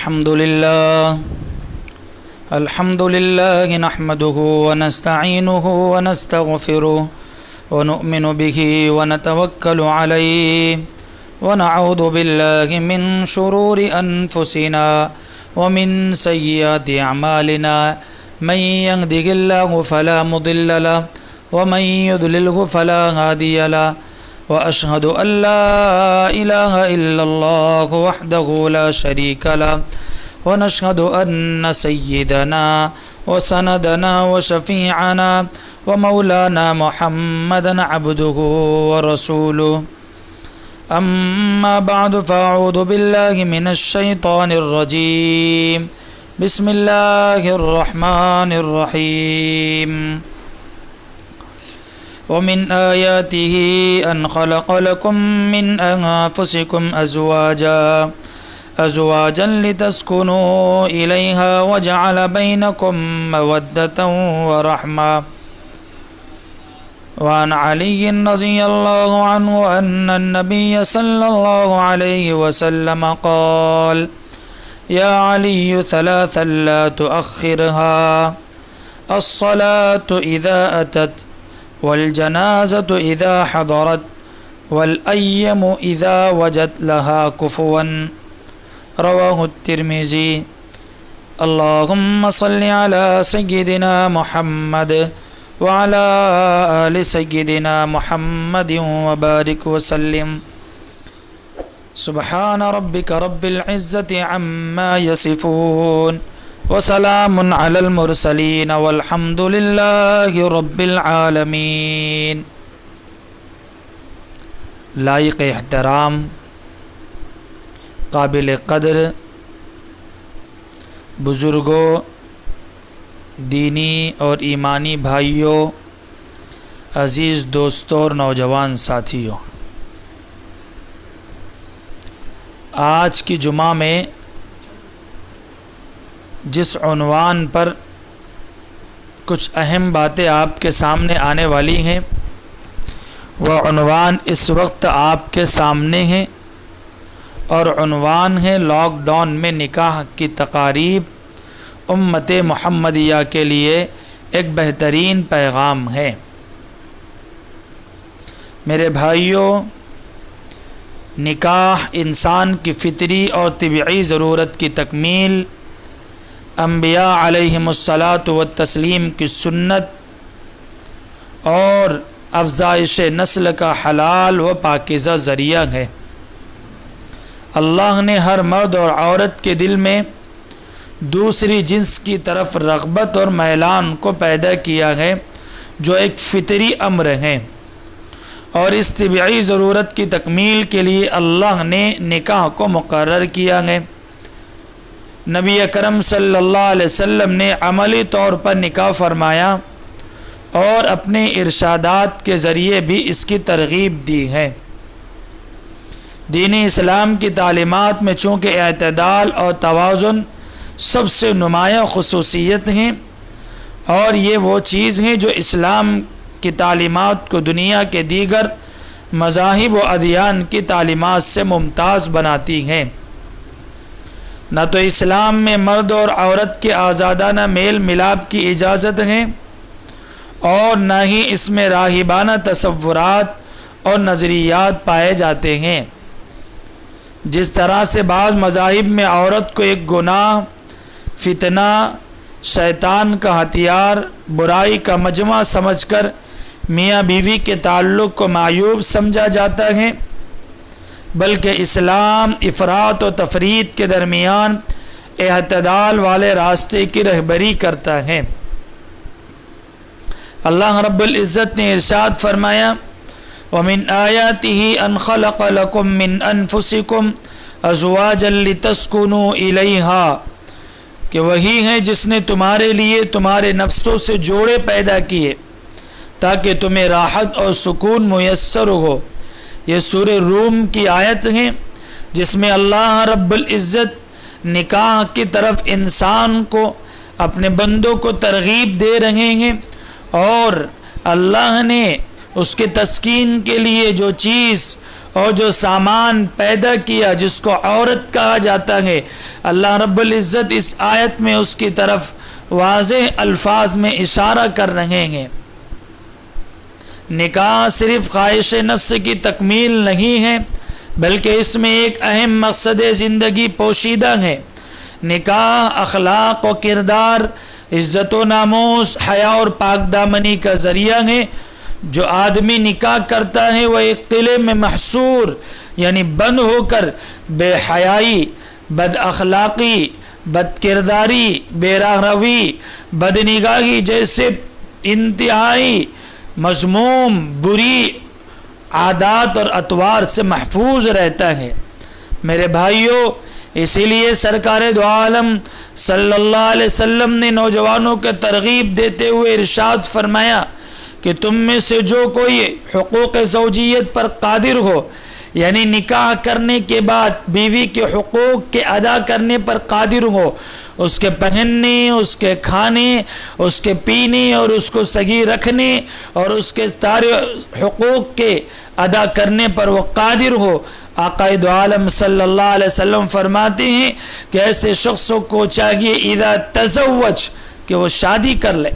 الحمد لله نحمده ونستعينه ونستغفره ونؤمن به ونتوكل عليه ونعوذ بالله من شرور أنفسنا ومن سيئات أعمالنا من يهده الله فلا مضل له ومن يضلله فلا هادي له وأشهد أن لا إله إلا الله وحده لا شريك له ونشهد أن سيدنا وسندنا وشفيعنا ومولانا محمدا عبده ورسوله أما بعد فأعوذ بالله من الشيطان الرجيم بسم الله الرحمن الرحيم ومن آياته أن خلق لكم من أنفسكم أزواجا لتسكنوا إليها وجعل بينكم مودة ورحمة وعن علي رضي الله عنه أن النبي صلى الله عليه وسلم قال يا علي ثلاثا لا تؤخرها الصلاة إذا أتت والجنازة إذا حضرت والأيم إذا وجد لها كفوا رواه الترمذي اللهم صل على سيدنا محمد وعلى آل سيدنا محمد وبارك وسلم سبحان ربك رب العزة عما يصفون وسلام على المرسلين والحمد لله رب العالمين. لائق احترام، قابل قدر بزرگوں، دینی اور ایمانی بھائیوں، عزیز دوستوں اور نوجوان ساتھیوں، آج کی جمعہ میں جس عنوان پر کچھ اہم باتیں آپ کے سامنے آنے والی ہیں وہ عنوان اس وقت آپ کے سامنے ہیں، اور عنوان ہے لاک ڈاؤن میں نکاح کی تقاریب امت محمدیہ کے لیے ایک بہترین پیغام ہے۔ میرے بھائیوں، نکاح انسان کی فطری اور طبعی ضرورت کی تکمیل، انبیاء علیہم الصلاۃ والتسلیم کی سنت اور افزائش نسل کا حلال و پاکیزہ ذریعہ ہے۔ اللہ نے ہر مرد اور عورت کے دل میں دوسری جنس کی طرف رغبت اور میلان کو پیدا کیا ہے، جو ایک فطری امر ہے، اور اس طبعی ضرورت کی تکمیل کے لیے اللہ نے نکاح کو مقرر کیا ہے۔ نبی اکرم صلی اللہ علیہ وسلم نے عملی طور پر نکاح فرمایا اور اپنے ارشادات کے ذریعے بھی اس کی ترغیب دی ہے۔ دین اسلام کی تعلیمات میں چونکہ اعتدال اور توازن سب سے نمایاں خصوصیت ہیں، اور یہ وہ چیز ہیں جو اسلام کی تعلیمات کو دنیا کے دیگر مذاہب و ادیان کی تعلیمات سے ممتاز بناتی ہیں۔ نہ تو اسلام میں مرد اور عورت کے آزادانہ میل ملاپ کی اجازت ہے، اور نہ ہی اس میں راہبانہ تصورات اور نظریات پائے جاتے ہیں۔ جس طرح سے بعض مذاہب میں عورت کو ایک گناہ، فتنہ، شیطان کا ہتھیار، برائی کا مجمع سمجھ کر میاں بیوی کے تعلق کو معیوب سمجھا جاتا ہے، بلکہ اسلام افراط و تفریط کے درمیان اعتدال والے راستے کی رہبری کرتا ہے۔ اللہ رب العزت نے ارشاد فرمایا وَمِنْ آيَاتِهِ أَنْ خَلَقَ لَكُم مِّنْ أَنفُسِكُمْ أَزْوَاجًا لِتَسْكُنُوا إِلَيْهَا، کہ وہی ہے جس نے تمہارے لیے تمہارے نفسوں سے جوڑے پیدا کیے تاکہ تمہیں راحت اور سکون میسر ہو۔ یہ سورہ روم کی آیت ہے جس میں اللہ رب العزت نکاح کی طرف انسان کو، اپنے بندوں کو ترغیب دے رہے ہیں، اور اللہ نے اس کے تسکین کے لیے جو چیز اور جو سامان پیدا کیا جس کو عورت کہا جاتا ہے، اللہ رب العزت اس آیت میں اس کی طرف واضح الفاظ میں اشارہ کر رہے ہیں۔ نکاح صرف خواہش نفس کی تکمیل نہیں ہے، بلکہ اس میں ایک اہم مقصد زندگی پوشیدہ ہے۔ نکاح اخلاق و کردار، عزت و ناموس، حیا اور پاک دامنی کا ذریعہ ہے۔ جو آدمی نکاح کرتا ہے وہ ایک قلعے میں محصور یعنی بند ہو کر بے حیائی، بد اخلاقی، بد کرداری، بے راہ روی، بد نگاہی جیسے انتہائی مذموم بری عادات اور اطوار سے محفوظ رہتا ہے۔ میرے بھائیوں، اسی لیے سرکار دو عالم صلی اللہ علیہ وسلم نے نوجوانوں کو ترغیب دیتے ہوئے ارشاد فرمایا کہ تم میں سے جو کوئی حقوق زوجیت پر قادر ہو، یعنی نکاح کرنے کے بعد بیوی کے حقوق کے ادا کرنے پر قادر ہو، اس کے پہننے، اس کے کھانے، اس کے پینے اور اس کو صحیح رکھنے اور اس کے سارے حقوق کے ادا کرنے پر وہ قادر ہو، آقا دو عالم صلی اللہ علیہ وسلم فرماتے ہیں کہ ایسے شخصوں کو چاہیے اذا تزوج کہ وہ شادی کر لے۔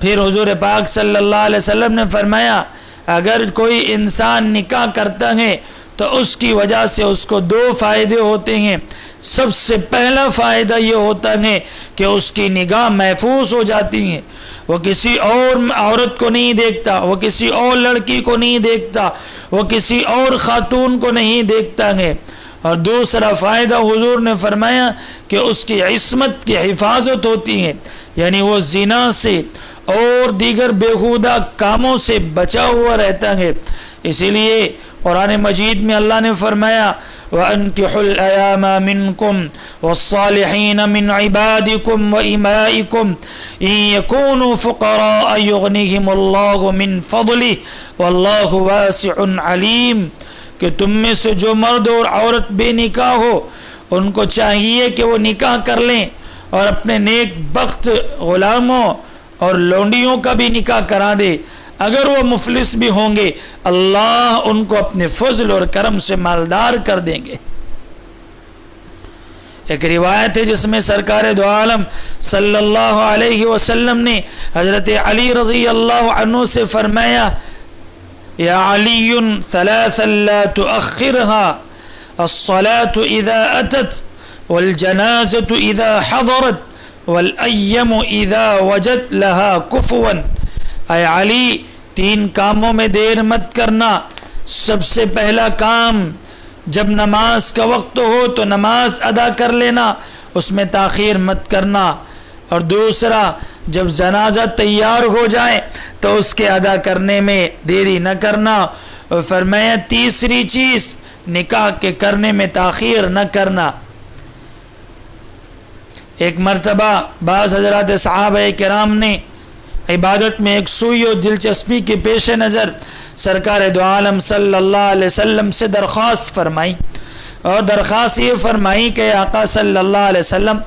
پھر حضور پاک صلی اللہ علیہ وسلم نے فرمایا اگر کوئی انسان نکاح کرتا ہے تو اس کی وجہ سے اس کو دو فائدے ہوتے ہیں۔ سب سے پہلا فائدہ یہ ہوتا ہے کہ اس کی نگاہ محفوظ ہو جاتی ہے، وہ کسی اور عورت کو نہیں دیکھتا، وہ کسی اور لڑکی کو نہیں دیکھتا، وہ کسی اور خاتون کو نہیں دیکھتا ہے۔ اور دوسرا فائدہ حضور نے فرمایا کہ اس کی عصمت کی حفاظت ہوتی ہے، یعنی وہ زنا سے اور دیگر بیہودہ کاموں سے بچا ہوا رہتا ہے۔ اسی لیے قرآن مجید میں اللہ نے فرمایا وَأَنْكِحُوا الْأَيَامَ مِنْكُمْ وَالصَّالِحِينَ مِنْ عِبَادِكُمْ وَإِمَائِكُمْ إِنْ يَكُونُوا فُقَرَاءَ يُغْنِهِمُ اللَّهُ مِنْ فَضْلِهِ وَاللَّهُ وَاسِعٌ عَلِيمٌ کہ تم میں سے جو مرد اور عورت بے نکاح ہو ان کو چاہیے کہ وہ نکاح کر لیں اور اپنے نیک بخت غلاموں اور لونڈیوں کا بھی نکاح کرا دے۔ اگر وہ مفلس بھی ہوں گے اللہ ان کو اپنے فضل اور کرم سے مالدار کر دیں گے۔ ایک روایت ہے جس میں سرکار دو عالم صلی اللہ علیہ وسلم نے حضرت علی رضی اللہ عنہ سے فرمایا یا علی ثلاثا لا تؤخرها الصلاة اذا اتت والجنازة اذا حضرت والأيم اذا وجدت لها كفوا۔ اے علی، تین کاموں میں دیر مت کرنا۔ سب سے پہلا کام جب نماز کا وقت ہو تو نماز ادا کر لینا، اس میں تاخیر مت کرنا، اور دوسرا جب جنازہ تیار ہو جائے تو اس کے ادا کرنے میں دیری نہ کرنا، اور فرمایا تیسری چیز نکاح کے کرنے میں تاخیر نہ کرنا۔ ایک مرتبہ بعض حضرات صحابہ کرام نے عبادت میں ایک سوئی اور دلچسپی کے پیش نظر سرکار دو عالم صلی اللہ علیہ وسلم سے درخواست فرمائی، اور درخواست یہ فرمائی کہ آقا صلی اللہ علیہ وسلم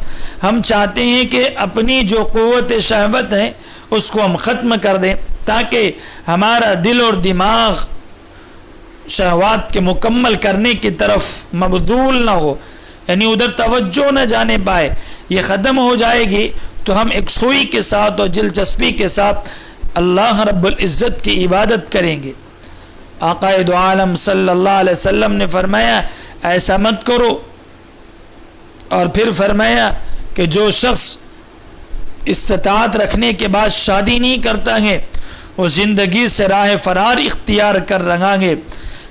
ہم چاہتے ہیں کہ اپنی جو قوت شہوت ہے اس کو ہم ختم کر دیں تاکہ ہمارا دل اور دماغ شہوات کے مکمل کرنے کی طرف مبذول نہ ہو، یعنی ادھر توجہ نہ جانے پائے۔ یہ ختم ہو جائے گی تو ہم ایک سوئی کے ساتھ اور دلچسپی کے ساتھ اللہ رب العزت کی عبادت کریں گے۔ آقا دو عالم صلی اللہ علیہ وسلم نے فرمایا ایسا مت کرو، اور پھر فرمایا کہ جو شخص استطاعت رکھنے کے بعد شادی نہیں کرتا ہے وہ زندگی سے راہ فرار اختیار کر رہا ہے،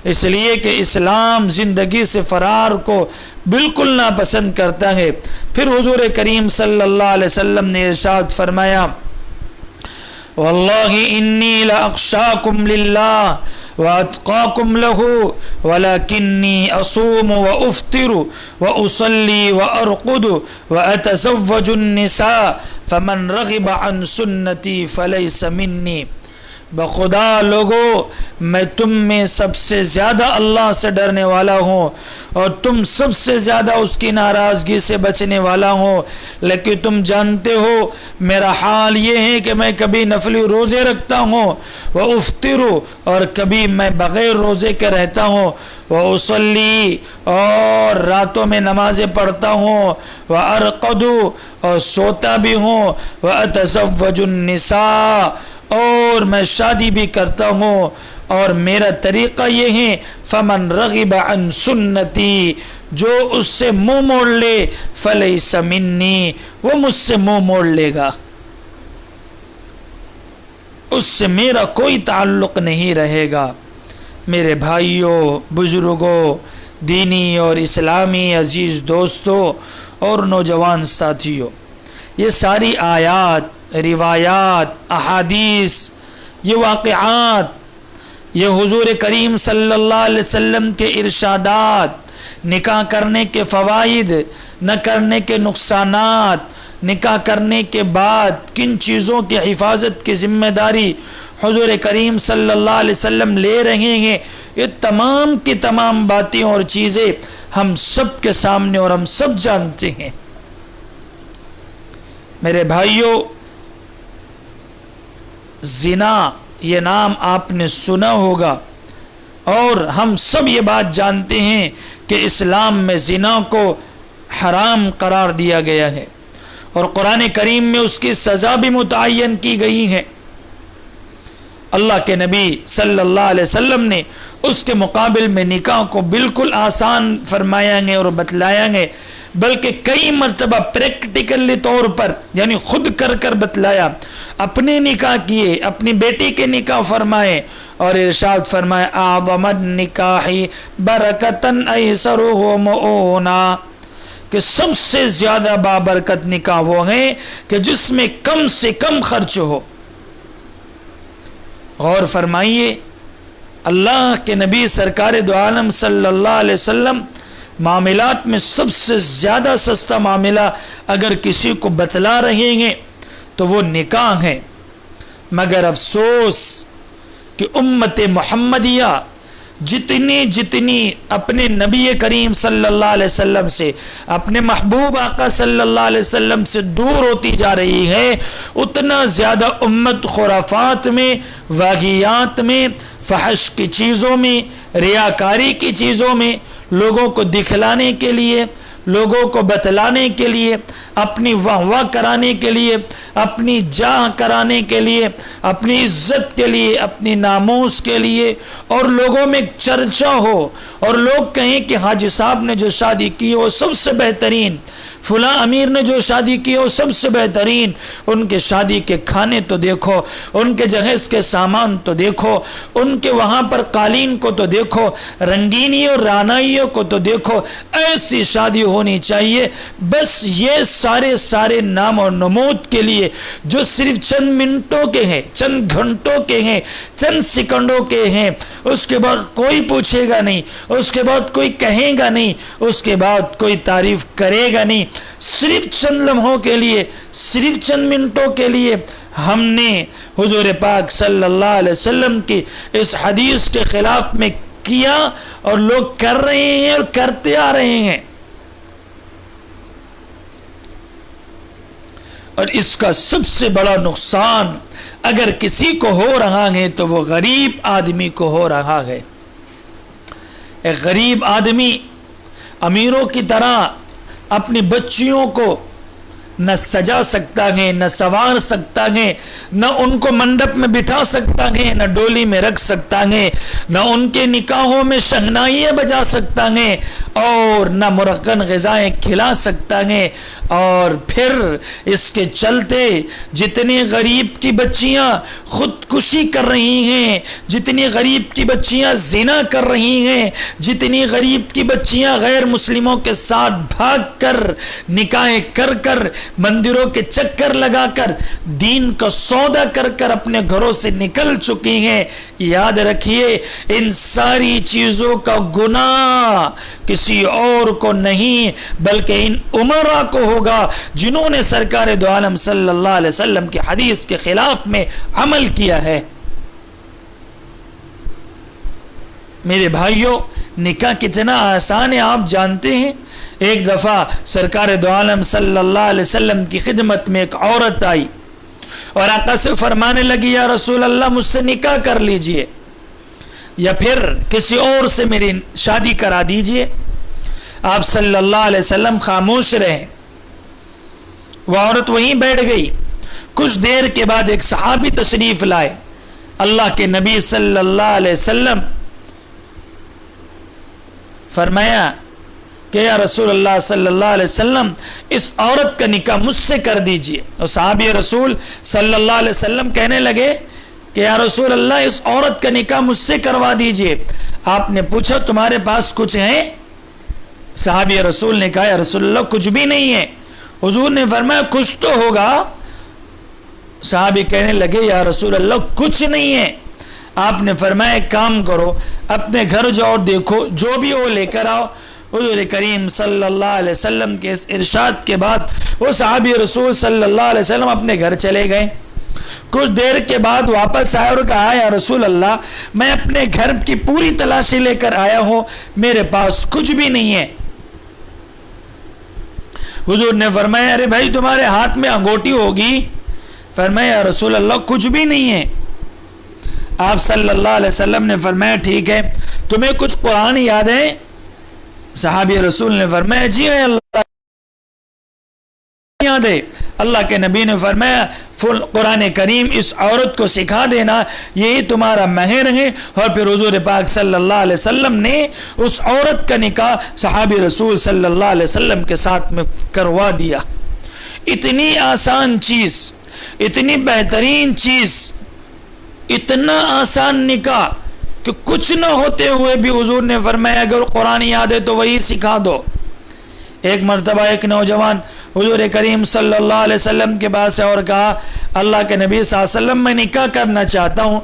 اس لیے کہ اسلام زندگی سے فرار کو بالکل ناپسند کرتا ہے۔ پھر حضور کریم صلی اللہ علیہ وسلم نے ارشاد فرمایا واللہ انی لاخشاکم للہ واتقاکم لہ ولکنی اصوم وافطر واصلی وارقد واتزوج النساء فمن رغب عن سنتی فلیس منی۔ بخدا لوگو میں تم میں سب سے زیادہ اللہ سے ڈرنے والا ہوں اور تم سب سے زیادہ اس کی ناراضگی سے بچنے والا ہوں، لیکن تم جانتے ہو میرا حال یہ ہے کہ میں کبھی نفلی روزے رکھتا ہوں وَأُفْطِرُ، اور کبھی میں بغیر روزے کے رہتا ہوں، وَأُصَلِّي، اور راتوں میں نمازیں پڑھتا ہوں، وَأَرْقَدُ، اور سوتا بھی ہوں، وَأَتَزَوَّجُ النِّسَاء، اور میں شادی بھی کرتا ہوں، اور میرا طریقہ یہ ہے فمن رغب عن سنتی، جو اس سے منہ موڑ لے فلیس منی، وہ مجھ سے منہ موڑ لے گا، اس سے میرا کوئی تعلق نہیں رہے گا۔ میرے بھائیوں، بزرگوں، دینی اور اسلامی عزیز دوستوں اور نوجوان ساتھیوں، یہ ساری آیات، روایات، احادیث، یہ واقعات، یہ حضور کریم صلی اللہ علیہ وسلم کے ارشادات، نکاح کرنے کے فوائد، نہ کرنے کے نقصانات، نکاح کرنے کے بعد کن چیزوں کی حفاظت کی ذمہ داری حضور کریم صلی اللہ علیہ وسلم لے رہے ہیں، یہ تمام کی تمام باتیں اور چیزیں ہم سب کے سامنے اور ہم سب جانتے ہیں۔ میرے بھائیوں، زنا یہ نام آپ نے سنا ہوگا، اور ہم سب یہ بات جانتے ہیں کہ اسلام میں زنا کو حرام قرار دیا گیا ہے، اور قرآن کریم میں اس کی سزا بھی متعین کی گئی ہے۔ اللہ کے نبی صلی اللہ علیہ وسلم نے اس کے مقابل میں نکاح کو بالکل آسان فرمایا گے اور بتلایا گے، بلکہ کئی مرتبہ پریکٹیکلی طور پر یعنی خود کر کر بتلایا۔ اپنے نکاح کیے، اپنی بیٹی کے نکاح فرمائے، اور ارشاد فرمائے اعظم النکاح برکتن ایسرہ مؤونا، کہ سب سے زیادہ بابرکت نکاح وہ ہیں کہ جس میں کم سے کم خرچ ہو۔ غور فرمائیے، اللہ کے نبی سرکار دو عالم صلی اللہ علیہ وسلم معاملات میں سب سے زیادہ سستا معاملہ اگر کسی کو بتلا رہے ہیں تو وہ نکاح ہے، مگر افسوس کہ امت محمدیہ جتنی اپنے نبی کریم صلی اللہ علیہ وسلم سے، اپنے محبوب آقا صلی اللہ علیہ وسلم سے دور ہوتی جا رہی ہے، اتنا زیادہ امت خرافات میں، واقعات میں، فحش کی چیزوں میں، ریاکاری کی چیزوں میں، لوگوں کو دکھلانے کے لیے، لوگوں کو بتلانے کے لیے، اپنی واہ واہ کرانے کے لیے، اپنی جاہ کرانے کے لیے، اپنی عزت کے لیے، اپنی ناموس کے لیے، اور لوگوں میں ایک چرچا ہو اور لوگ کہیں کہ حاجی صاحب نے جو شادی کی وہ سب سے بہترین، فلاں امیر نے جو شادی کی وہ سب سے بہترین، ان کے شادی کے کھانے تو دیکھو، ان کے جہیز کے سامان تو دیکھو، ان کے وہاں پر قالین کو تو دیکھو، رنگینی اور رانائیوں کو تو دیکھو، ایسی شادی ہونی چاہیے۔ بس یہ سارے نام اور نمود کے لیے جو صرف چند منٹوں کے ہیں، چند گھنٹوں کے ہیں، چند سیکنڈوں کے ہیں، اس کے بعد کوئی پوچھے گا نہیں، اس کے بعد کوئی کہے گا نہیں، اس کے بعد کوئی تعریف کرے گا نہیں، صرف چند لمحوں کے لیے، صرف چند منٹوں کے لیے ہم نے حضور پاک صلی اللہ علیہ وسلم کی اس حدیث کے خلاف میں کیا، اور لوگ کر رہے ہیں اور کرتے آ رہے ہیں۔ اور اس کا سب سے بڑا نقصان اگر کسی کو ہو رہا ہے تو وہ غریب آدمی کو ہو رہا ہے۔ ایک غریب آدمی امیروں کی طرح اپنی بچیوں کو نہ سجا سکتا ہے، نہ سنوار سکتا ہے، نہ ان کو منڈپ میں بٹھا سکتا ہے، نہ ڈولی میں رکھ سکتا ہے، نہ ان کے نکاحوں میں شہنائیاں بجا سکتا ہے، اور نہ مرغن غذائیں کھلا سکتا ہے۔ اور پھر اس کے چلتے جتنے غریب کی بچیاں خودکشی کر رہی ہیں، جتنی غریب کی بچیاں زنا کر رہی ہیں، جتنی غریب کی بچیاں غیر مسلموں کے ساتھ بھاگ کر، نکاح کر کر، مندروں کے چکر لگا کر، دین کا سودا کر کر اپنے گھروں سے نکل چکی ہیں، یاد رکھیے ان ساری چیزوں کا گناہ کسی اور کو نہیں بلکہ ان امراء کو ہوگا جنہوں نے سرکار دو عالم صلی اللہ علیہ وسلم کی حدیث کے خلاف میں عمل کیا ہے۔ میرے بھائیوں نکاح کتنا آسان ہے آپ جانتے ہیں. ایک دفعہ سرکار دو عالم صلی اللہ علیہ وسلم کی خدمت میں ایک عورت آئی اور آقا سے فرمانے لگی یا رسول اللہ مجھ سے نکاح کر لیجئے یا پھر کسی اور سے میری شادی کرا دیجئے. آپ صلی اللہ علیہ وسلم خاموش رہے. وہ عورت وہیں بیٹھ گئی. کچھ دیر کے بعد ایک صحابی تشریف لائے. اللہ کے نبی صلی اللہ علیہ وسلم فرمایا کہ یا رسول اللہ صلی اللہ علیہ وسلم اس عورت کا نکاح مجھ سے کر دیجئے. اور صحابی رسول صلی اللہ علیہ وسلم کہنے لگے کہ یا رسول اللہ اس عورت کا نکاح مجھ سے کروا دیجئے. آپ نے پوچھا تمہارے پاس کچھ ہے؟ صحابی رسول نے کہا یا رسول اللہ کچھ بھی نہیں ہے. حضور نے فرمایا کچھ تو ہوگا. صحابی کہنے لگے یا رسول اللہ کچھ نہیں ہے. آپ نے فرمایا ایک کام کرو اپنے گھر جاؤ دیکھو جو بھی وہ لے کر آؤ. حضور کریم صلی اللہ علیہ وسلم کے اس ارشاد کے بعد وہ صحابی رسول صلی اللہ علیہ وسلم اپنے گھر چلے گئے. کچھ دیر کے بعد واپس آئے اور کہا یا رسول اللہ میں اپنے گھر کی پوری تلاشی لے کر آیا ہوں میرے پاس کچھ بھی نہیں ہے. حضور نے فرمایا ارے بھائی تمہارے ہاتھ میں انگوٹھی ہوگی. فرمایا یا رسول اللہ کچھ بھی نہیں ہے. آپ صلی اللہ علیہ وسلم نے فرمایا ٹھیک ہے تمہیں کچھ قرآن یاد ہے؟ صحابی رسول نے فرمایا جی ہے اللہ یاد ہے. اللہ کے نبی نے فرمایا قرآن کریم اس عورت کو سکھا دینا یہی تمہارا مہر ہے. اور پھر حضور پاک صلی اللہ علیہ وسلم نے اس عورت کا نکاح صحابی رسول صلی اللہ علیہ وسلم کے ساتھ میں کروا دیا. اتنی آسان چیز اتنی بہترین چیز اتنا آسان نکاح کہ کچھ نہ ہوتے ہوئے بھی حضور نے فرمایا اگر قرآن یاد ہے تو وہی سکھا دو. ایک مرتبہ ایک نوجوان حضور کریم صلی اللہ علیہ وسلم کے پاس ہے اور کہا اللہ کے نبی صلی اللہ علیہ وسلم میں نکاح کرنا چاہتا ہوں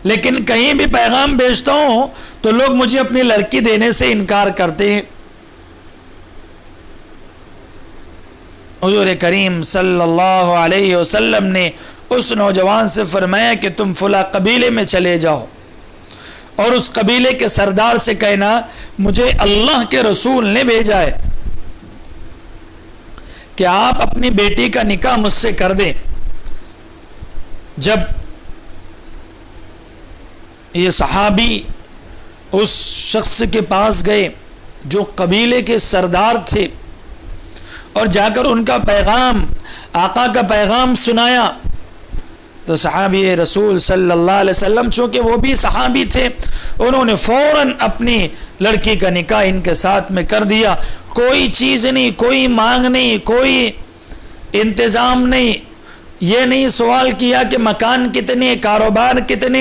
لیکن کہیں بھی پیغام بھیجتا ہوں تو لوگ مجھے اپنی لڑکی دینے سے انکار کرتے ہیں. حضور کریم صلی اللہ علیہ وسلم نے اس نوجوان سے فرمایا کہ تم فلاں قبیلے میں چلے جاؤ اور اس قبیلے کے سردار سے کہنا مجھے اللہ کے رسول نے بھیجا ہے کہ آپ اپنی بیٹی کا نکاح مجھ سے کر دیں. جب یہ صحابی اس شخص کے پاس گئے جو قبیلے کے سردار تھے اور جا کر ان کا پیغام آقا کا پیغام سنایا تو صحابی رسول صلی اللہ علیہ وسلم چونکہ وہ بھی صحابی تھے انہوں نے فوراً اپنی لڑکی کا نکاح ان کے ساتھ میں کر دیا. کوئی چیز نہیں کوئی مانگ نہیں کوئی انتظام نہیں. یہ نہیں سوال کیا کہ مکان کتنے کاروبار کتنے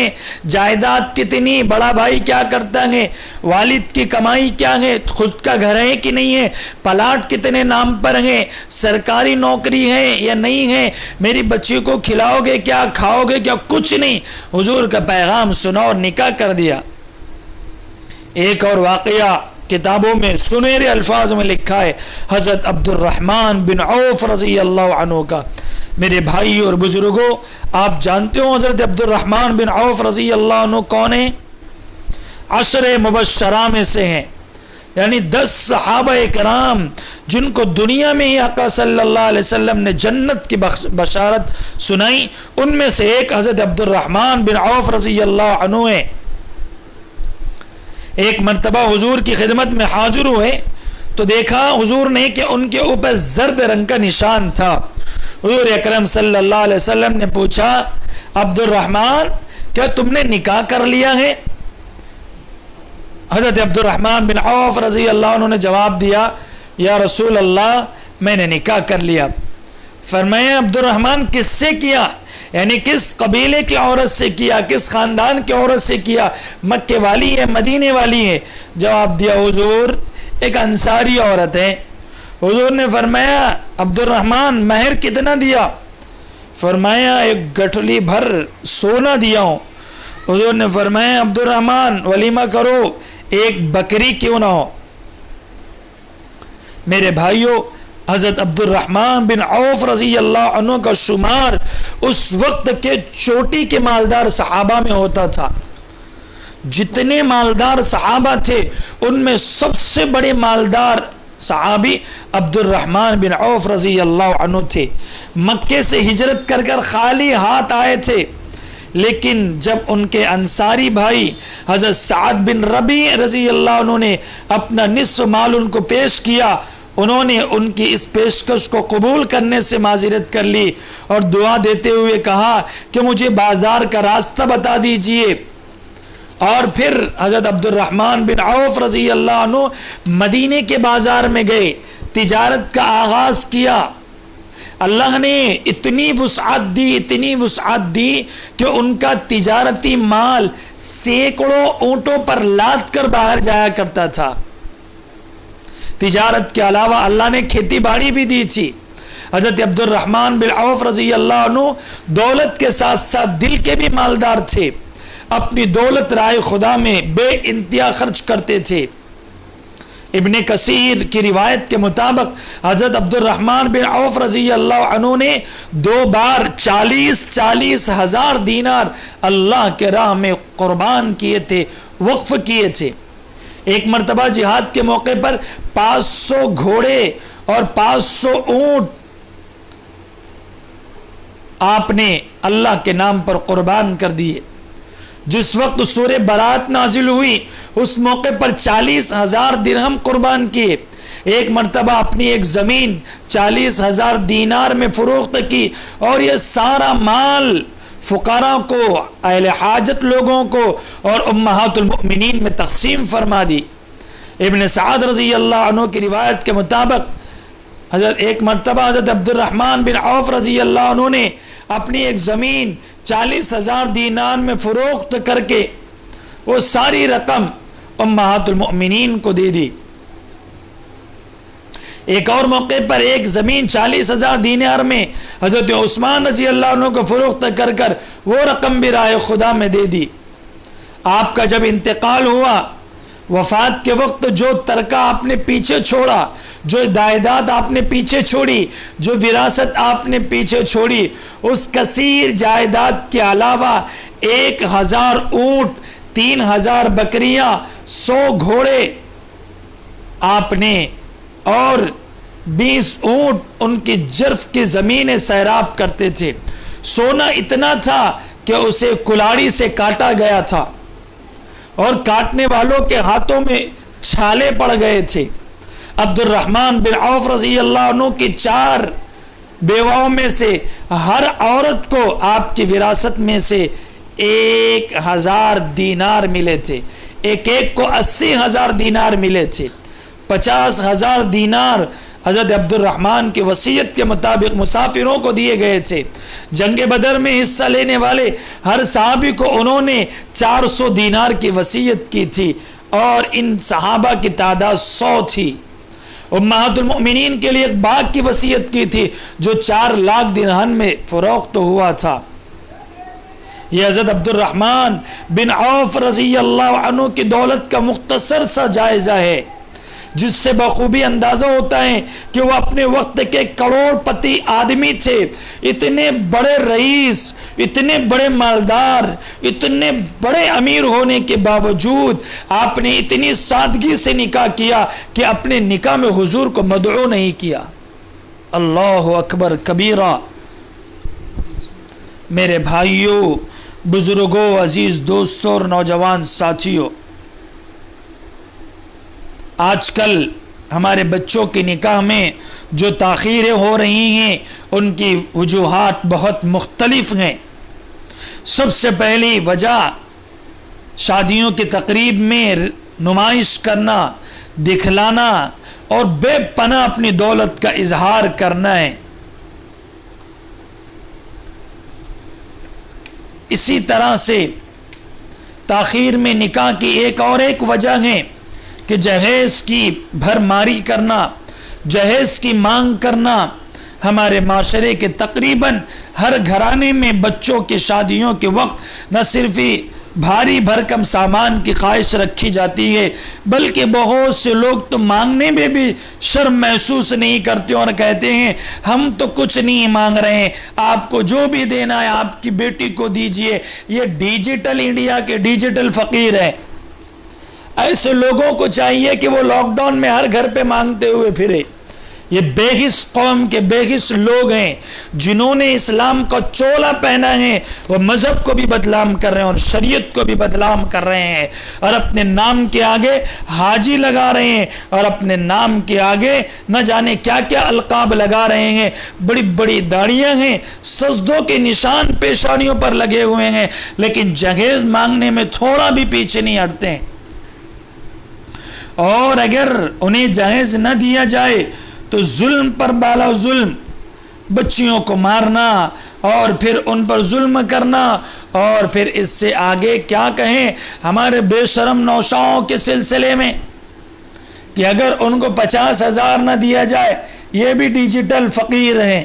جائیداد کتنی بڑا بھائی کیا کرتا ہے والد کی کمائی کیا ہے خود کا گھر ہے کہ نہیں ہے پلاٹ کتنے نام پر ہیں سرکاری نوکری ہے یا نہیں ہے میری بچی کو کھلاؤ گے کیا کھاؤ گے کیا کچھ نہیں. حضور کا پیغام سنا اور نکاح کر دیا. ایک اور واقعہ کتابوں میں سنہرے الفاظ میں لکھا ہے حضرت عبد الرحمن بن عوف رضی اللہ عنہ کا. میرے بھائی اور بزرگوں آپ جانتے ہو حضرت عبد الرحمن بن عوف رضی اللہ عنہ کون ہیں؟ 10 مبشرہ میں سے ہیں یعنی 10 صحابہ کرام جن کو دنیا میں ہی آقا صلی اللہ علیہ وسلم نے جنت کی بشارت سنائی ان میں سے ایک حضرت عبد الرحمن بن عوف رضی اللہ عنہ ہیں. ایک مرتبہ حضور کی خدمت میں حاضر ہوئے تو دیکھا حضور نے کہ ان کے اوپر زرد رنگ کا نشان تھا. حضور اکرم صلی اللہ علیہ وسلم نے پوچھا عبد الرحمن کیا تم نے نکاح کر لیا ہے؟ حضرت عبد الرحمن بن عوف رضی اللہ عنہ نے جواب دیا یا رسول اللہ میں نے نکاح کر لیا. فرمایا عبد الرحمن کس سے کیا یعنی کس قبیلے کی عورت سے کیا کس خاندان کی عورت سے کیا مکے والی ہے مدینے والی ہے؟ جواب دیا حضور ایک انصاری عورت ہے. حضور نے فرمایا عبد الرحمن مہر کتنا دیا؟ فرمایا ایک گٹھلی بھر سونا دیا ہوں. حضور نے فرمایا عبد الرحمن ولیمہ کرو ایک بکری کیوں نہ ہو. میرے بھائیوں حضرت عبد الرحمن بن عوف رضی اللہ عنہ کا شمار اس وقت کے چوٹی کے مالدار صحابہ میں ہوتا تھا. جتنے مالدار صحابہ تھے ان میں سب سے بڑے مالدار صحابی عبد الرحمن بن عوف رضی اللہ عنہ تھے. مکے سے ہجرت کر کر خالی ہاتھ آئے تھے، لیکن جب ان کے انصاری بھائی حضرت سعد بن ربیع رضی اللہ عنہ نے اپنا نصف مال ان کو پیش کیا، انہوں نے ان کی اس پیشکش کو قبول کرنے سے معذرت کر لی اور دعا دیتے ہوئے کہا کہ مجھے بازار کا راستہ بتا دیجئے. اور پھر حضرت عبد الرحمن بن عوف رضی اللہ عنہ مدینے کے بازار میں گئے، تجارت کا آغاز کیا. اللہ نے اتنی وسعت دی کہ ان کا تجارتی مال سینکڑوں اونٹوں پر لاد کر باہر جایا کرتا تھا. تجارت کے علاوہ اللہ نے کھیتی باڑی بھی دی تھی. حضرت عبد الرحمن بن عوف رضی اللہ عنہ دولت کے ساتھ ساتھ دل کے بھی مالدار تھے، اپنی دولت راہ خدا میں بے انتہا خرچ کرتے تھے. ابن کثیر کی روایت کے مطابق حضرت عبد الرحمن بن عوف رضی اللہ عنہ نے 2 بار 40 ہزار دینار اللہ کے راہ میں قربان کیے تھے، وقف کیے تھے. ایک مرتبہ جہاد کے موقع پر 500 گھوڑے اور 500 اونٹ آپ نے اللہ کے نام پر قربان کر دیے. جس وقت سورہ برات نازل ہوئی اس موقع پر 40,000 درہم قربان کیے. ایک مرتبہ اپنی ایک زمین 40,000 دینار میں فروخت کی اور یہ سارا مال فقراء کو، اہل حاجت لوگوں کو اور امہات المؤمنین میں تقسیم فرما دی. ابن سعد رضی اللہ عنہ کی روایت کے مطابق ایک مرتبہ حضرت عبد الرحمن بن عوف رضی اللہ عنہ نے اپنی ایک زمین 40,000 دینار میں فروخت کر کے وہ ساری رقم امہات المؤمنین کو دے دی. ایک اور موقع پر ایک زمین 40,000 دینار میں حضرت عثمان رضی اللہ عنہ کو فروخت کر کر وہ رقم بھی راہ خدا میں دے دی. آپ کا جب انتقال ہوا، وفات کے وقت جو ترکہ آپ نے پیچھے چھوڑا، جو جائیداد آپ نے پیچھے چھوڑی، جو وراثت آپ نے پیچھے چھوڑی، اس کثیر جائیداد کے علاوہ 1,000 اونٹ، 3,000 بکریاں، 100 گھوڑے آپ نے اور 20 اونٹ ان کی جرف کی زمینیں سیراب کرتے تھے. سونا اتنا تھا کہ اسے کلاڑی سے کاٹا گیا تھا اور کاٹنے والوں کے ہاتھوں میں چھالے پڑ گئے تھے. عبد الرحمن بن عوف رضی اللہ عنہ کی 4 بیواؤں میں سے ہر عورت کو آپ کی وراثت میں سے 1,000 دینار ملے تھے. ایک کو 80,000 دینار ملے تھے. 50,000 دینار حضرت عبد الرحمن کی وصیت کے مطابق مسافروں کو دیے گئے تھے. جنگ بدر میں حصہ لینے والے ہر صحابی کو انہوں نے 400 دینار کی وصیت کی تھی اور ان صحابہ کی تعداد 100 تھی. امہات المؤمنین کے لیے ایک باغ کی وصیت کی تھی جو 4 لاکھ درہم میں فروخت ہوا تھا. یہ حضرت عبد الرحمن بن عوف رضی اللہ عنہ کی دولت کا مختصر سا جائزہ ہے، جس سے بخوبی اندازہ ہوتا ہے کہ وہ اپنے وقت کے کروڑ پتی آدمی تھے. اتنے بڑے رئیس، اتنے بڑے مالدار، اتنے بڑے امیر ہونے کے باوجود آپ نے اتنی سادگی سے نکاح کیا کہ اپنے نکاح میں حضور کو مدعو نہیں کیا. اللہ اکبر کبیرہ. میرے بھائیوں، بزرگوں، عزیز دوستوں اور نوجوان ساتھیوں، آج کل ہمارے بچوں کے نکاح میں جو تاخیریں ہو رہی ہیں ان کی وجوہات بہت مختلف ہیں. سب سے پہلی وجہ شادیوں کی تقریب میں نمائش کرنا، دکھلانا اور بے پناہ اپنی دولت کا اظہار کرنا ہے. اسی طرح سے تاخیر میں نکاح کی ایک وجہ ہے کہ جہیز کی بھرماری کرنا، جہیز کی مانگ کرنا. ہمارے معاشرے کے تقریباً ہر گھرانے میں بچوں کی شادیوں کے وقت نہ صرف بھاری بھرکم سامان کی خواہش رکھی جاتی ہے، بلکہ بہت سے لوگ تو مانگنے میں بھی شرم محسوس نہیں کرتے اور کہتے ہیں ہم تو کچھ نہیں مانگ رہے ہیں، آپ کو جو بھی دینا ہے آپ کی بیٹی کو دیجئے۔ یہ ڈیجیٹل انڈیا کے ڈیجیٹل فقیر ہیں۔ ایسے لوگوں کو چاہیے کہ وہ لاک ڈاؤن میں ہر گھر پہ مانگتے ہوئے پھرے۔ یہ بے حس قوم کے بے حس لوگ ہیں جنہوں نے اسلام کا چولا پہنا ہے، وہ مذہب کو بھی بدنام کر رہے ہیں اور شریعت کو بھی بدنام کر رہے ہیں، اور اپنے نام کے آگے حاجی لگا رہے ہیں اور اپنے نام کے آگے نہ جانے کیا کیا القاب لگا رہے ہیں۔ بڑی بڑی داڑیاں ہیں، سجدوں کے نشان پیشانیوں پر لگے ہوئے ہیں، لیکن جہیز مانگنے میں تھوڑا بھی پیچھے نہیں ہٹتے ہیں۔ اور اگر انہیں جہیز نہ دیا جائے تو ظلم پر بالا ظلم، بچیوں کو مارنا اور پھر ان پر ظلم کرنا، اور پھر اس سے آگے کیا کہیں ہمارے بے شرم نوشاؤں کے سلسلے میں کہ اگر ان کو 50,000 نہ دیا جائے، یہ بھی ڈیجیٹل فقیر ہیں۔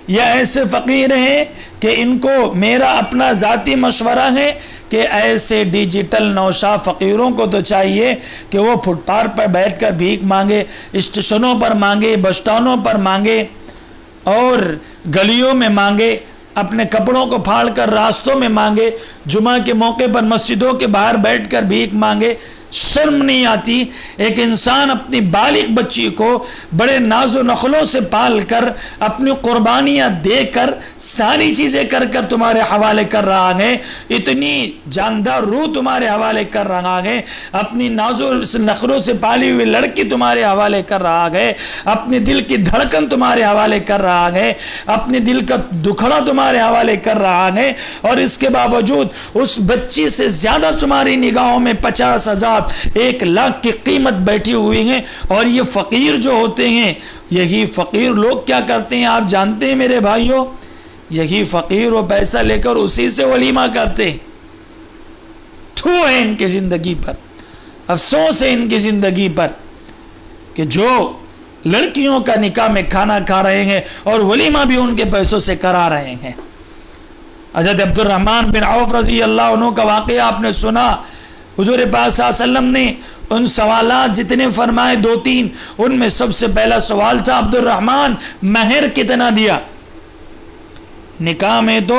یہ ایسے فقیر ہیں کہ ان کو میرا اپنا ذاتی مشورہ ہے کہ ایسے ڈیجیٹل نوشا فقیروں کو تو چاہیے کہ وہ فٹ پاتھ پر بیٹھ کر بھیک مانگے، اسٹیشنوں پر مانگے، بس اسٹانوں پر مانگے اور گلیوں میں مانگے، اپنے کپڑوں کو پھاڑ کر راستوں میں مانگے، جمعہ کے موقع پر مسجدوں کے باہر بیٹھ کر بھیک مانگے۔ شرم نہیں آتی؟ ایک انسان اپنی بالغ بچی کو بڑے ناز و نخلوں سے پال کر، اپنی قربانیاں دے کر، ساری چیزیں کر کر تمہارے حوالے کر رہا ہے، اتنی جاندار روح تمہارے حوالے کر رہا ہے، اپنی ناز و نخلوں سے پالی ہوئی لڑکی تمہارے حوالے کر رہا ہے، اپنے دل کی دھڑکن تمہارے حوالے کر رہا ہے، اپنے دل کا دکھڑا تمہارے حوالے کر رہا ہے، اور اس کے باوجود اس بچی سے زیادہ تمہاری نگاہوں میں 50,000 1,00,000 کی قیمت بیٹھی ہوئی ہیں۔ اور یہ فقیر جو ہوتے ہیں، یہی فقیر لوگ کیا کرتے ہیں آپ جانتے ہیں میرے بھائیوں؟ یہی فقیر وہ پیسہ لے کر اسی سے ولیمہ کرتے ہیں۔ تھو ہے ان کی زندگی پر، افسوس ہے ان کی زندگی پر کہ جو لڑکیوں کا نکاح میں کھانا کھا رہے ہیں اور ولیمہ بھی ان کے پیسوں سے کرا رہے ہیں۔ حضرت عبد الرحمن بن عوف رضی اللہ عنہ کا واقعہ آپ نے سنا، حضور پاک صلی اللہ علیہ وسلم نے ان سوالات جتنے فرمائے 2-3، ان میں سب سے پہلا سوال تھا عبد الرحمن مہر کتنا دیا؟ نکاح میں تو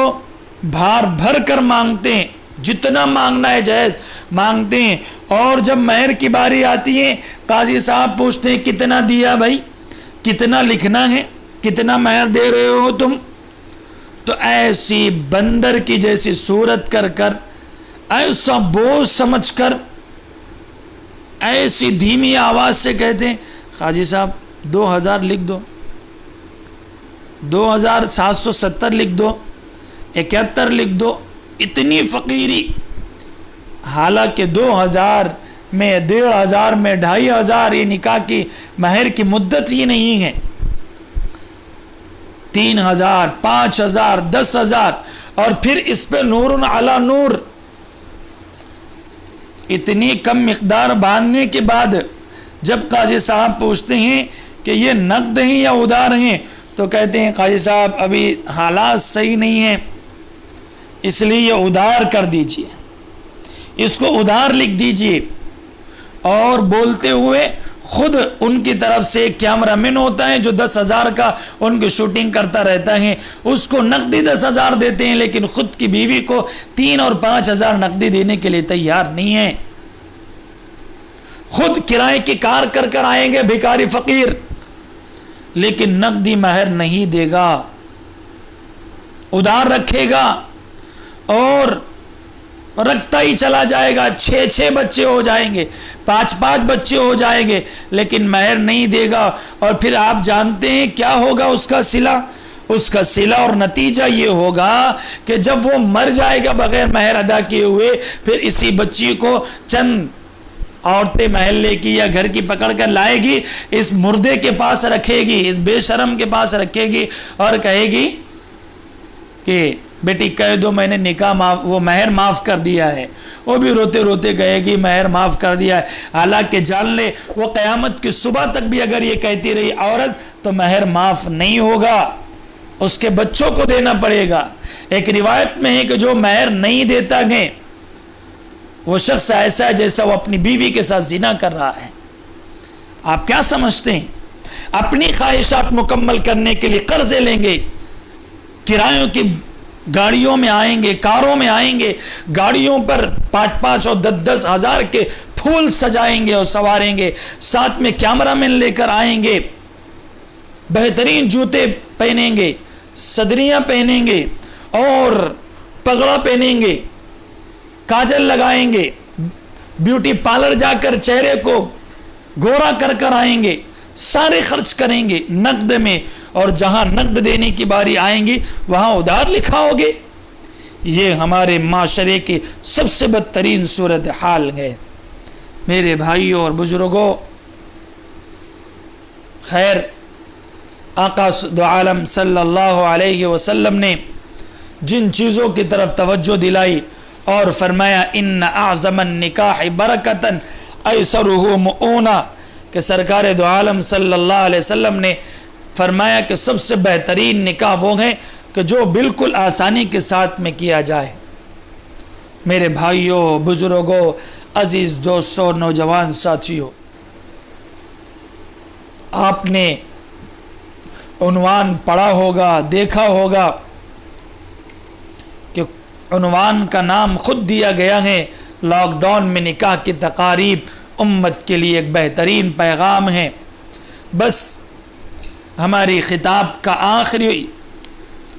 بھار بھر کر مانگتے ہیں، جتنا مانگنا ہے جائز مانگتے ہیں، اور جب مہر کی باری آتی ہے قاضی صاحب پوچھتے ہیں کتنا دیا بھائی، کتنا لکھنا ہے، کتنا مہر دے رہے ہو تم؟ تو ایسی بندر کی جیسی صورت کر کر، ایسا بوجھ سمجھ کر، ایسی دھیمی آواز سے کہتے ہیں قاضی صاحب 2,000 لکھ دو، 2,770 لکھ دو، 71 لکھ دو۔ اتنی فقیری، حالانکہ 2,000 میں 1,500 میں 2,500 یہ نکاح کی مہر کی مدت ہی نہیں ہے۔ 3,000 5,000 10,000 اور پھر اس پہ نور علی نور، اتنی کم مقدار باندھنے کے بعد جب قاضی صاحب پوچھتے ہیں کہ یہ نقد ہیں یا ادھار ہیں، تو کہتے ہیں قاضی صاحب ابھی حالات صحیح نہیں ہیں، اس لیے یہ ادھار کر دیجئے، اس کو ادھار لکھ دیجئے۔ اور بولتے ہوئے خود ان کی طرف سے ایک کیمرہ مین ہوتا ہے جو 10,000 کا ان کی شوٹنگ کرتا رہتا ہے، اس کو نقدی 10,000 دیتے ہیں، لیکن خود کی بیوی کو 3 اور 5,000 نقدی دینے کے لیے تیار نہیں ہے۔ خود کرائے کی کار کر کر آئیں گے بھکاری فقیر، لیکن نقدی مہر نہیں دے گا، ادھار رکھے گا اور رکھتا ہی چلا جائے گا۔ 6 بچے ہو جائیں گے، 5 بچے ہو جائیں گے، لیکن مہر نہیں دے گا۔ اور پھر آپ جانتے ہیں کیا ہوگا اس کا صلہ؟ اس کا صلہ اور نتیجہ یہ ہوگا کہ جب وہ مر جائے گا بغیر مہر ادا کیے ہوئے، پھر اسی بچی کو چند عورتیں محلے کی یا گھر کی پکڑ کر لائے گی، اس مردے کے پاس رکھے گی، اس بے شرم کے پاس رکھے گی اور کہے گی کہ بیٹی کہہ دو میں نے نکاح وہ مہر معاف کر دیا ہے۔ وہ بھی روتے روتے کہے گی مہر معاف کر دیا ہے، حالانکہ جان لے وہ قیامت کی صبح تک بھی اگر یہ کہتی رہی عورت تو مہر معاف نہیں ہوگا۔ اس کے بچوں کو دینا پڑے گا۔ ایک روایت میں ہے کہ جو مہر نہیں دیتا گے وہ شخص ایسا ہے جیسا وہ اپنی بیوی کے ساتھ زنا کر رہا ہے۔ آپ کیا سمجھتے ہیں؟ اپنی خواہشات مکمل کرنے کے لیے قرضے لیں گے، کرایوں کی گاڑیوں میں آئیں گے، کاروں میں آئیں گے، گاڑیوں پر 5-5 اور 10-10 ہزار کے پھول سجائیں گے اور سواریں گے، ساتھ میں کیمرہ مین لے کر آئیں گے، بہترین جوتے پہنیں گے، صدریاں پہنیں گے اور پگڑا پہنیں گے، کاجل لگائیں گے، بیوٹی پارلر جا کر چہرے کو گورا کر کر آئیں گے، سارے خرچ کریں گے نقد میں، اور جہاں نقد دینے کی باری آئیں گی وہاں ادھار لکھا ہوگے۔ یہ ہمارے معاشرے کی سب سے بدترین صورتحال ہے میرے بھائیوں اور بزرگوں۔ خیر، آقا دو عالم صلی اللہ علیہ وسلم نے جن چیزوں کی طرف توجہ دلائی اور فرمایا ان اعظم النکاح برکتاً ایسرہ مؤونہ، کہ سرکار دو عالم صلی اللہ علیہ وسلم نے فرمایا کہ سب سے بہترین نکاح وہ ہے کہ جو بالکل آسانی کے ساتھ میں کیا جائے۔ میرے بھائیوں، بزرگوں، عزیز دوستوں، نوجوان ساتھیوں، آپ نے عنوان پڑھا ہوگا، دیکھا ہوگا کہ عنوان کا نام خود دیا گیا ہے، لاک ڈاؤن میں نکاح کی تقاریب امت کے لیے ایک بہترین پیغام ہے۔ بس ہماری خطاب کا آخری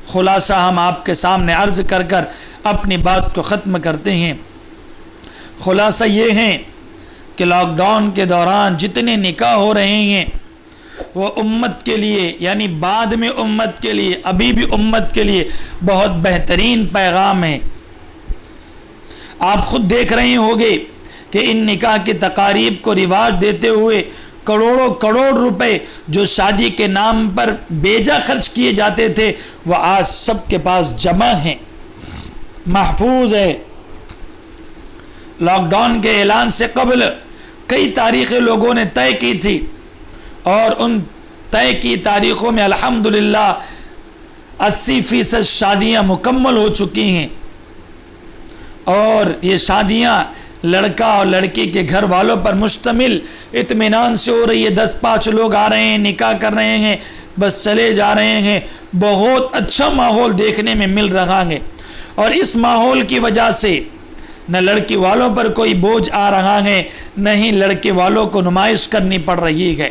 خلاصہ ہم آپ کے سامنے عرض کر کر اپنی بات کو ختم کرتے ہیں۔ خلاصہ یہ ہے کہ لاک ڈاؤن کے دوران جتنے نکاح ہو رہے ہیں وہ امت کے لیے، یعنی بعد میں امت کے لیے، ابھی بھی امت کے لیے بہت بہترین پیغام ہے۔ آپ خود دیکھ رہے ہوگے کہ ان نکاح کی تقاریب کو رواج دیتے ہوئے کروڑوں کروڑ روپے جو شادی کے نام پر بیجا خرچ کیے جاتے تھے وہ آج سب کے پاس جمع ہیں، محفوظ ہے۔ لاک ڈاؤن کے اعلان سے قبل کئی تاریخیں لوگوں نے طے کی تھی، اور ان طے کی تاریخوں میں الحمدللہ 80% شادیاں مکمل ہو چکی ہیں، اور یہ شادیاں لڑکا اور لڑکی کے گھر والوں پر مشتمل اطمینان سے ہو رہی ہے۔ 10-5 لوگ آ رہے ہیں، نکاح کر رہے ہیں، بس چلے جا رہے ہیں۔ بہت اچھا ماحول دیکھنے میں مل رہا ہے، اور اس ماحول کی وجہ سے نہ لڑکی والوں پر کوئی بوجھ آ رہا ہے، نہ ہی لڑکے والوں کو نمائش کرنی پڑ رہی ہے۔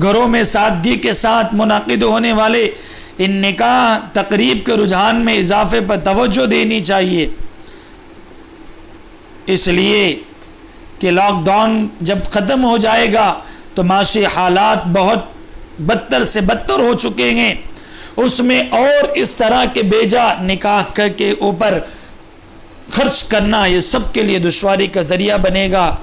گھروں میں سادگی کے ساتھ منعقد ہونے والے ان نکاح تقریب کے رجحان میں اضافے پر توجہ دینی چاہیے، اس لیے کہ لاک ڈاؤن جب ختم ہو جائے گا تو معاشی حالات بہت بدتر سے بدتر ہو چکے ہیں، اس میں اور اس طرح کے بیجا نکاح کے اوپر خرچ کرنا یہ سب کے لیے دشواری کا ذریعہ بنے گا۔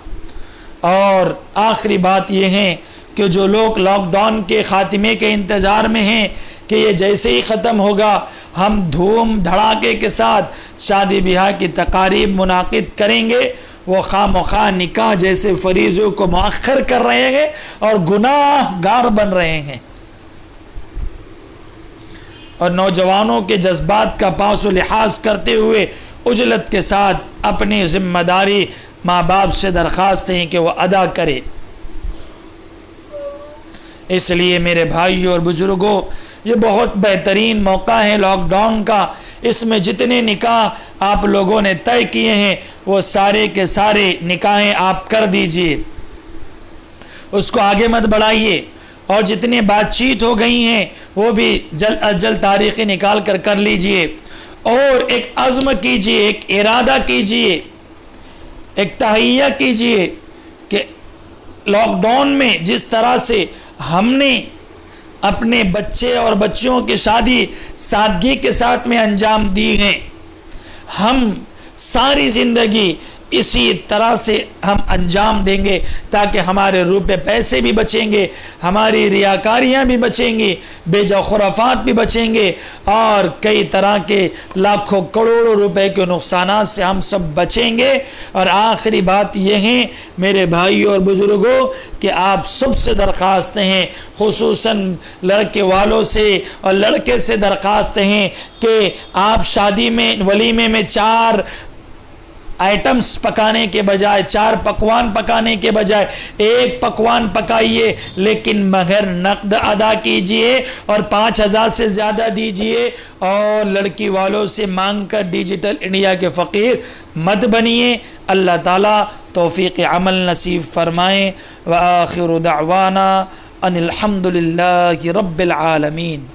اور آخری بات یہ ہے کہ جو لوگ لاک ڈاؤن کے خاتمے کے انتظار میں ہیں کہ یہ جیسے ہی ختم ہوگا ہم دھوم دھڑاکے کے ساتھ شادی بیاہ کی تقاریب منعقد کریں گے، وہ خواہ مخواہ نکاح جیسے فریضوں کو مؤخر کر رہے ہیں اور گناہ گار بن رہے ہیں۔ اور نوجوانوں کے جذبات کا پاس و لحاظ کرتے ہوئے عجلت کے ساتھ اپنی ذمہ داری ماں باپ سے درخواست ہے کہ وہ ادا کرے۔ اس لیے میرے بھائیوں اور بزرگوں، یہ بہت بہترین موقع ہے لاک ڈاؤن کا۔ اس میں جتنے نکاح آپ لوگوں نے طے کیے ہیں وہ سارے کے سارے نکاحیں آپ کر دیجئے، اس کو آگے مت بڑھائیے، اور جتنے بات چیت ہو گئی ہیں وہ بھی جلد از جلد تاریخیں نکال کر لیجئے، اور ایک عزم کیجئے، ایک ارادہ کیجئے، ایک تہیہ کیجئے کہ لاک ڈاؤن میں جس طرح سے ہم نے اپنے بچے اور بچیوں کی شادی سادگی کے ساتھ میں انجام دی ہیں، ہم ساری زندگی اسی طرح سے ہم انجام دیں گے تاکہ ہمارے روپے پیسے بھی بچیں گے، ہماری ریاکاریاں بھی بچیں گی، بے جا خرافات بھی بچیں گے، اور کئی طرح کے لاکھوں کروڑوں روپے کے نقصانات سے ہم سب بچیں گے۔ اور آخری بات یہ ہے میرے بھائیوں اور بزرگوں کہ آپ سب سے درخواست ہیں، خصوصاً لڑکے والوں سے اور لڑکے سے درخواست ہیں کہ آپ شادی میں ولیمے میں 4 آئٹمز پکانے کے بجائے، 4 پکوان پکانے کے بجائے 1 پکوان پکائیے، لیکن مہر نقد ادا کیجئے اور 5000 سے زیادہ دیجئے، اور لڑکی والوں سے مانگ کر ڈیجیٹل انڈیا کے فقیر مت بنیے۔ اللہ تعالیٰ توفیق عمل نصیب فرمائیں۔ وآخر دعوانا ان الحمد للہ رب العالمین۔